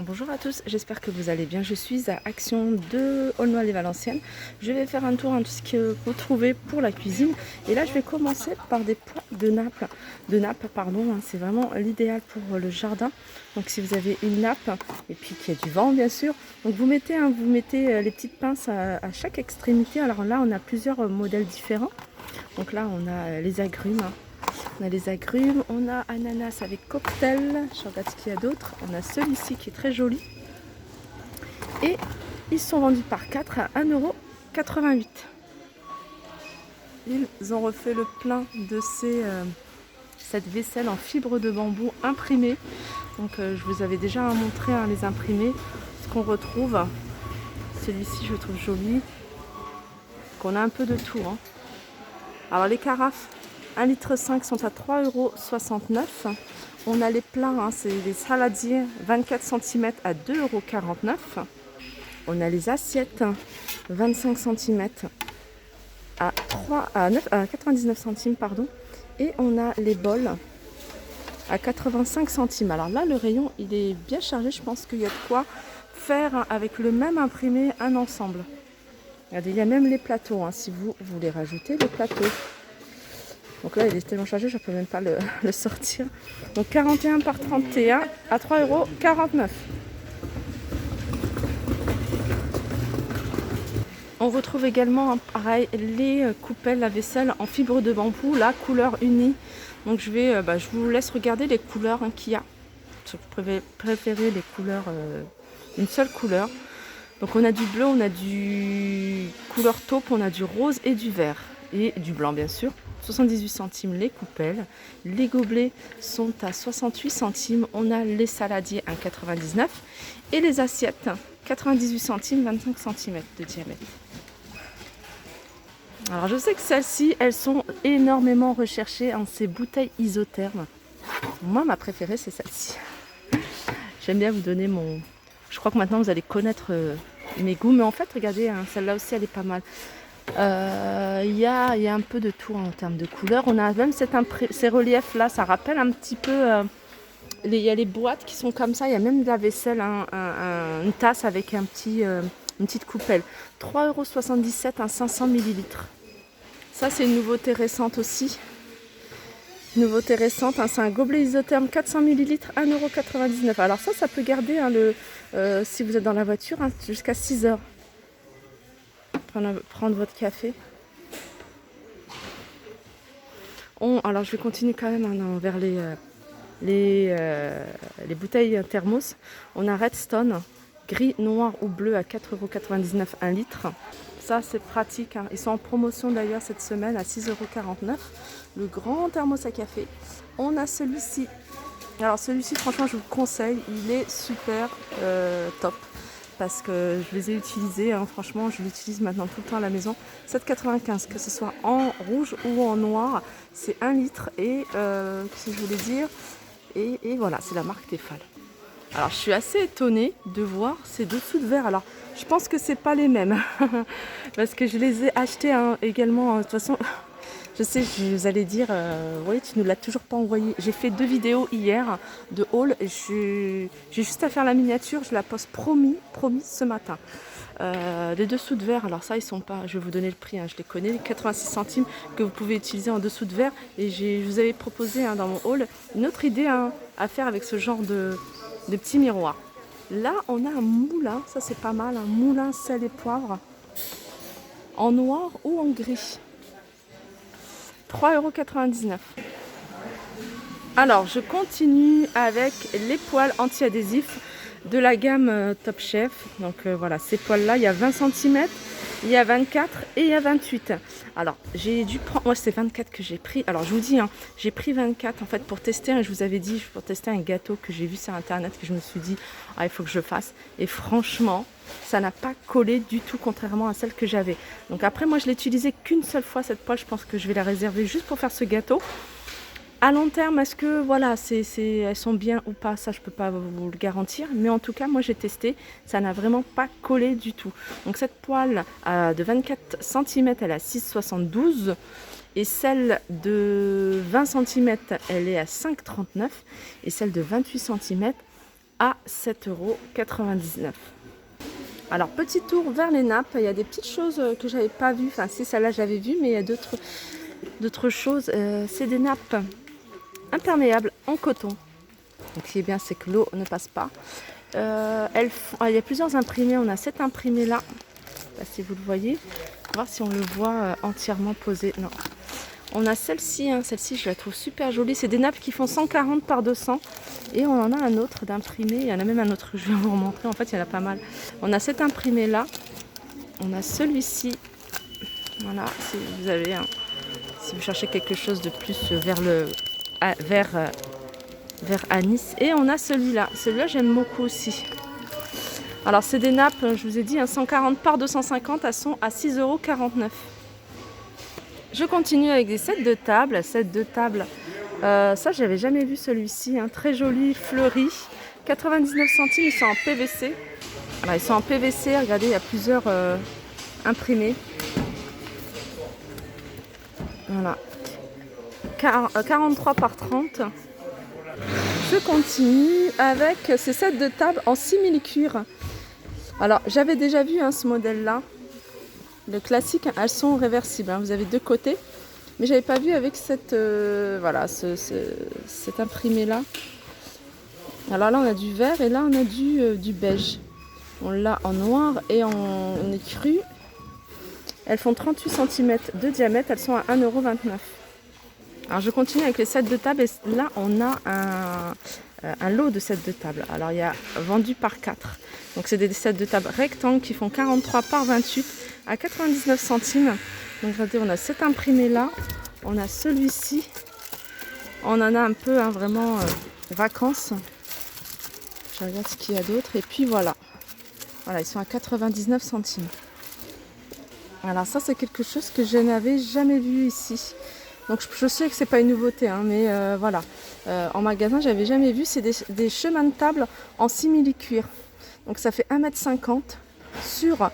Bonjour à tous, j'espère que vous allez bien. Je suis à Action de Aulnoy-les-Valenciennes. Je vais faire un tour en tout ce que vous trouvez pour la cuisine. Et là, je vais commencer par des pois de nappe. C'est vraiment l'idéal pour le jardin. Donc, si vous avez une nappe et puis qu'il y a du vent, bien sûr. Donc, vous mettez les petites pinces à chaque extrémité. Alors là, on a plusieurs modèles différents. Donc là, on a les agrumes. On a les agrumes, on a ananas avec cocktail, je regarde ce qu'il y a d'autre. On a celui-ci qui est très joli. Et ils sont vendus par 4 à 1,88 €. Ils ont refait le plein de cette vaisselle en fibre de bambou imprimée. Donc je vous avais déjà montré les imprimés, ce qu'on retrouve. Celui-ci je le trouve joli. Qu'on a un peu de tout. Alors les carafes 1,5 litre sont à 3,69 €. On a les pleins, c'est les saladiers 24 cm à 2,49 €. On a les assiettes 25 cm à 99 centimes. Et on a les bols à 85 centimes. Alors là, le rayon, il est bien chargé. Je pense qu'il y a de quoi faire avec le même imprimé un ensemble. Regardez, il y a même les plateaux, si vous voulez rajouter les plateaux. Donc là, il est tellement chargé, je ne peux même pas le sortir. Donc 41 par 31 à 3,49 €. On retrouve également, pareil, les coupelles à vaisselle en fibre de bambou, la couleur unie. Donc je vous laisse regarder les couleurs qu'il y a. Si vous préférez les couleurs, une seule couleur. Donc on a du bleu, on a du couleur taupe, on a du rose et du vert. Et du blanc bien sûr. 78 centimes les coupelles. Les gobelets sont à 68 centimes. On a les saladiers à 99. Et les assiettes, 98 centimes, 25 cm de diamètre. Alors je sais que celles-ci, elles sont énormément recherchées en ces bouteilles isothermes. Moi, ma préférée, c'est celle-ci. J'aime bien vous donner mon... Je crois que maintenant, vous allez connaître mes goûts. Mais en fait, regardez, celle-là aussi, elle est pas mal. Il y a un peu de tout en termes de couleurs. On a même ces reliefs là, ça rappelle un petit peu. Il y a les boîtes qui sont comme ça. Il y a même de la vaisselle, une tasse avec une petite coupelle. 3,77 € 500 ml. Ça, c'est une nouveauté récente aussi. C'est un gobelet isotherme 400 ml, 1,99 €. Alors ça peut garder si vous êtes dans la voiture jusqu'à 6 heures. Prendre votre café. Alors je vais continuer quand même vers les bouteilles thermos. On a Redstone, gris, noir ou bleu à 4,99 € 1 litre. Ça c'est pratique. Ils sont en promotion d'ailleurs cette semaine à 6,49 €. Le grand thermos à café. On a celui-ci. Alors celui-ci franchement je vous conseille. Il est super top. Parce que je les ai utilisés, franchement je l'utilise maintenant tout le temps à la maison. 7,95 €, que ce soit en rouge ou en noir, c'est 1 litre et si je voulais dire, et voilà, c'est la marque Tefal. Alors je suis assez étonnée de voir ces dessous de verre. Alors je pense que c'est pas les mêmes parce que je les ai achetés également. De toute façon, je sais, vous allez dire, oui, tu ne l'as toujours pas envoyé. J'ai fait 2 vidéos hier de haul. J'ai juste à faire la miniature. Je la poste promis ce matin. Les dessous de verre, alors ça, ils sont pas. Je vais vous donner le prix. Je les connais, les 86 centimes que vous pouvez utiliser en dessous de verre. Et je vous avais proposé dans mon haul une autre idée à faire avec ce genre de petits miroirs. Là, on a un moulin. Ça, c'est pas mal. Un moulin sel et poivre en noir ou en gris. 3,99 €. Alors, je continue avec les poêles anti-adhésifs de la gamme Top Chef. Donc voilà, ces poêles-là, il y a 20 cm, il y a 24 et il y a 28. Alors, j'ai dû prendre... Moi, c'est 24 que j'ai pris. Alors, je vous dis, j'ai pris 24 en fait pour tester. Je vous avais dit, pour tester un gâteau que j'ai vu sur Internet, que je me suis dit, il faut que je fasse. Et franchement, ça n'a pas collé du tout, contrairement à celle que j'avais. Donc après, moi, je l'ai utilisée qu'une seule fois, cette poêle. Je pense que je vais la réserver juste pour faire ce gâteau. À long terme, est-ce que voilà, elles sont bien ou pas? Ça, je ne peux pas vous le garantir. Mais en tout cas, moi, j'ai testé. Ça n'a vraiment pas collé du tout. Donc cette poêle de 24 cm, elle est à 6,72 €. Et celle de 20 cm, elle est à 5,39 €. Et celle de 28 cm, à 7,99 €. Alors, petit tour vers les nappes. Il y a des petites choses que j'avais pas vues. Enfin, si, celle-là, j'avais vu, mais il y a d'autres choses. C'est des nappes imperméables en coton. Donc, ce qui est bien, c'est que l'eau ne passe pas. Il y a plusieurs imprimés. On a cet imprimé-là. Là, si vous le voyez. On va voir si on le voit entièrement posé. Non. On a celle-ci, celle-ci je la trouve super jolie. C'est des nappes qui font 140 par 200. Et on en a un autre d'imprimé. Il y en a même un autre que je vais vous montrer. En fait, il y en a pas mal. On a cet imprimé-là. On a celui-ci. Voilà, si vous avez si vous cherchez quelque chose de plus vers anis. Et on a celui-là. Celui-là, j'aime beaucoup aussi. Alors, c'est des nappes, je vous ai dit, 140 par 250. Elles sont à 6,49 €. Je continue avec des sets de table. Ça, j'avais jamais vu celui-ci. Très joli, fleuri. 99 centimes, ils sont en PVC. Alors, ils sont en PVC, regardez, il y a plusieurs imprimés. Voilà. 43 par 30. Je continue avec ces sets de table en simili-cuir. Alors, j'avais déjà vu ce modèle-là. Le classique, elles sont réversibles. Vous avez deux côtés. Mais j'avais pas vu avec cet imprimé-là. Alors là, on a du vert et là, on a du beige. On l'a en noir et en écru. Elles font 38 cm de diamètre. Elles sont à 1,29 €. Alors, je continue avec les sets de table. Et là, on a un lot de sets de table. Alors, il y a vendu par 4. Donc, c'est des sets de table rectangles qui font 43 par 28 à 99 centimes. Donc, regardez, on a cet imprimé-là. On a celui-ci. On en a un peu, vraiment, vacances. Je regarde ce qu'il y a d'autre. Et puis, voilà. Voilà, ils sont à 99 centimes. Alors, ça, c'est quelque chose que je n'avais jamais vu ici. Donc, je sais que c'est pas une nouveauté, mais voilà. En magasin, j'avais jamais vu. C'est des chemins de table en simili-cuir. Donc, ça fait 1,50 m sur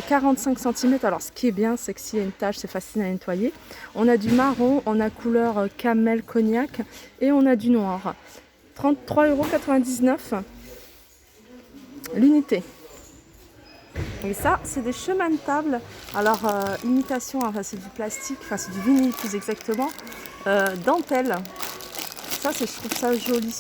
45 cm. Alors, ce qui est bien, c'est que s'il y a une tache, c'est facile à nettoyer. On a du marron, on a couleur camel cognac et on a du noir. 33,99 € l'unité. Et ça, c'est des chemins de table. Alors, imitation, c'est du plastique, c'est du vinyle plus exactement. Dentelle. Ça, je trouve ça joli.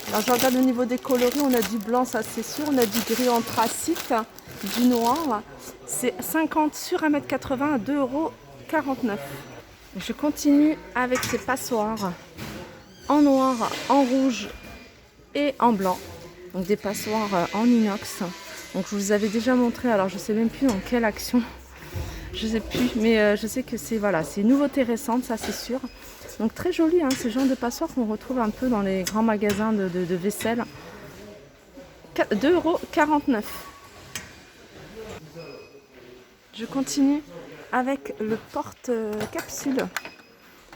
Alors, je regarde au niveau des coloris, on a du blanc, ça c'est sûr. On a du gris anthracite, du noir. C'est 50 sur 1,80 m à 2,49 €. Je continue avec ces passoires en noir, en rouge et en blanc. Donc, des passoires en inox. Donc, je vous avais déjà montré, alors je ne sais même plus dans quelle action, je ne sais plus, mais je sais que c'est une nouveauté récente, ça c'est sûr. Donc, très joli, ce genre de passoire qu'on retrouve un peu dans les grands magasins de vaisselle. 2,49 €. Je continue avec le porte-capsule.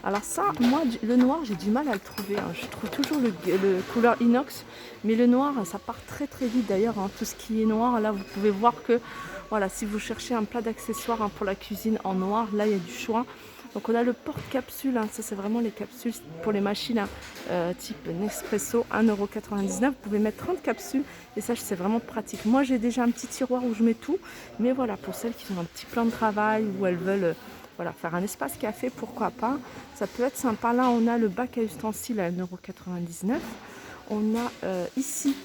Alors ça, moi, le noir, j'ai du mal à le trouver. Je trouve toujours le couleur inox, mais le noir, ça part très très vite d'ailleurs. Tout ce qui est noir, là, vous pouvez voir que, voilà, si vous cherchez un plat d'accessoires pour la cuisine en noir, là, il y a du choix. Donc on a le porte-capsule, ça c'est vraiment les capsules pour les machines type Nespresso, 1,99 €. Vous pouvez mettre 30 capsules et ça c'est vraiment pratique. Moi j'ai déjà un petit tiroir où je mets tout, mais voilà, pour celles qui ont un petit plan de travail, où elles veulent... faire un espace café, pourquoi pas. Ça peut être sympa. Là, on a le bac à ustensiles à 1,99 €. On a ici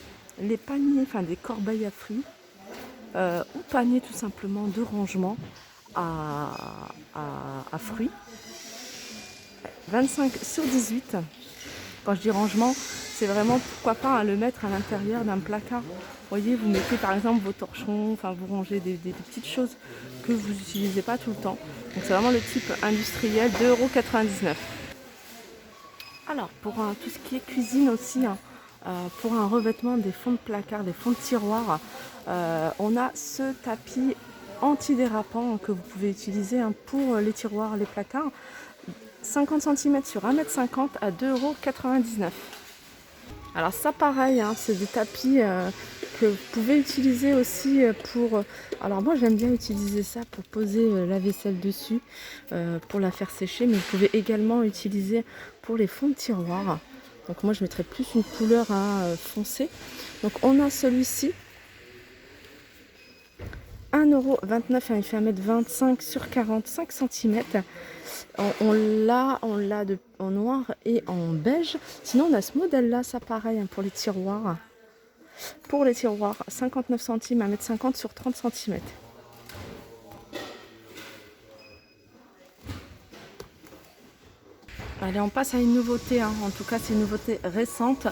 les paniers, des corbeilles à fruits ou paniers tout simplement de rangement à fruits. 25 sur 18. Quand je dis rangement, c'est vraiment pourquoi pas le mettre à l'intérieur d'un placard. Vous voyez, vous mettez par exemple vos torchons, vous rangez des petites choses que vous n'utilisez pas tout le temps. Donc c'est vraiment le type industriel, 2,99 €. Alors pour tout ce qui est cuisine aussi, pour un revêtement des fonds de placard, des fonds de tiroir, on a ce tapis antidérapant que vous pouvez utiliser pour les tiroirs, les placards. 50 cm sur 1,50 m à 2,99 €. Alors ça pareil, c'est des tapis que vous pouvez utiliser aussi pour... Alors moi j'aime bien utiliser ça pour poser la vaisselle dessus, pour la faire sécher, mais vous pouvez également utiliser pour les fonds de tiroir. Donc moi je mettrais plus une couleur foncée. Donc on a celui-ci. 1,29 €, il fait 1,25 m sur 45 cm. On l'a en noir et en beige. Sinon on a ce modèle-là, ça pareil pour les tiroirs. Pour les tiroirs, 59 centimes, 1,50 m sur 30 cm. Allez, on passe à une nouveauté, en tout cas c'est une nouveauté récente.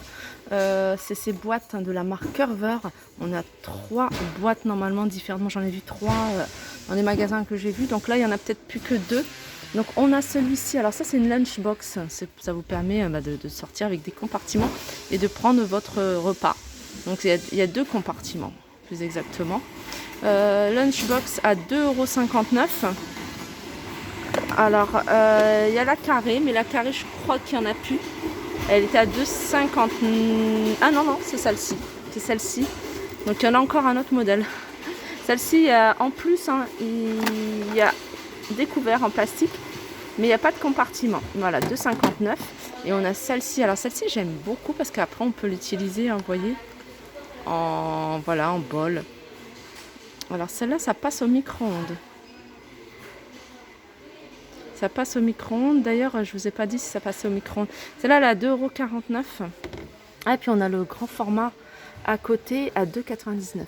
C'est ces boîtes de la marque Curver. On a 3 boîtes normalement différentes. J'en ai vu 3 dans les magasins que j'ai vus. Donc là, il n'y en a peut-être plus que 2. Donc on a celui-ci. Alors ça, c'est une lunchbox. Ça vous permet de sortir avec des compartiments et de prendre votre repas. Donc il y a 2 compartiments, plus exactement. Lunchbox à 2,59 €. Alors, il y a la carrée, mais la carrée, je crois qu'il n'y en a plus. Elle était à 2,50 €. Ah non, c'est celle-ci. C'est celle-ci. Donc, il y en a encore un autre modèle. Celle-ci, en plus, il y a des couverts en plastique, mais il n'y a pas de compartiment. Voilà, 2,59 €. Et on a celle-ci. Alors, celle-ci, j'aime beaucoup parce qu'après, on peut l'utiliser, vous voyez, en bol. Alors, celle-là, ça passe au micro-ondes. Ça passe au micro-ondes. D'ailleurs, je ne vous ai pas dit si ça passait au micro-ondes. Celle-là, elle est à 2,49 €. Ah, et puis on a le grand format à côté à 2,99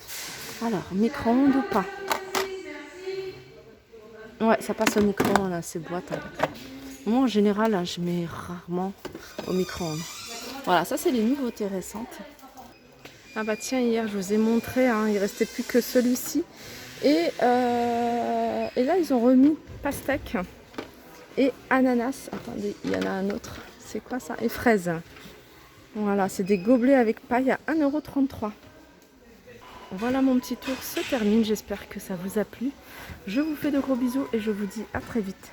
€. Alors, micro-ondes ou pas? Ouais, ça passe au micro-ondes, ces boîtes. Moi, en général, je mets rarement au micro-ondes. Voilà, ça, c'est les nouveautés récentes. Ah bah tiens, hier, je vous ai montré, il ne restait plus que celui-ci. Et là, ils ont remis pastèque et ananas. Attendez, il y en a un autre. C'est quoi ça? Et fraises. Voilà, c'est des gobelets avec paille à 1,33 €. Voilà, mon petit tour se termine. J'espère que ça vous a plu. Je vous fais de gros bisous et je vous dis à très vite.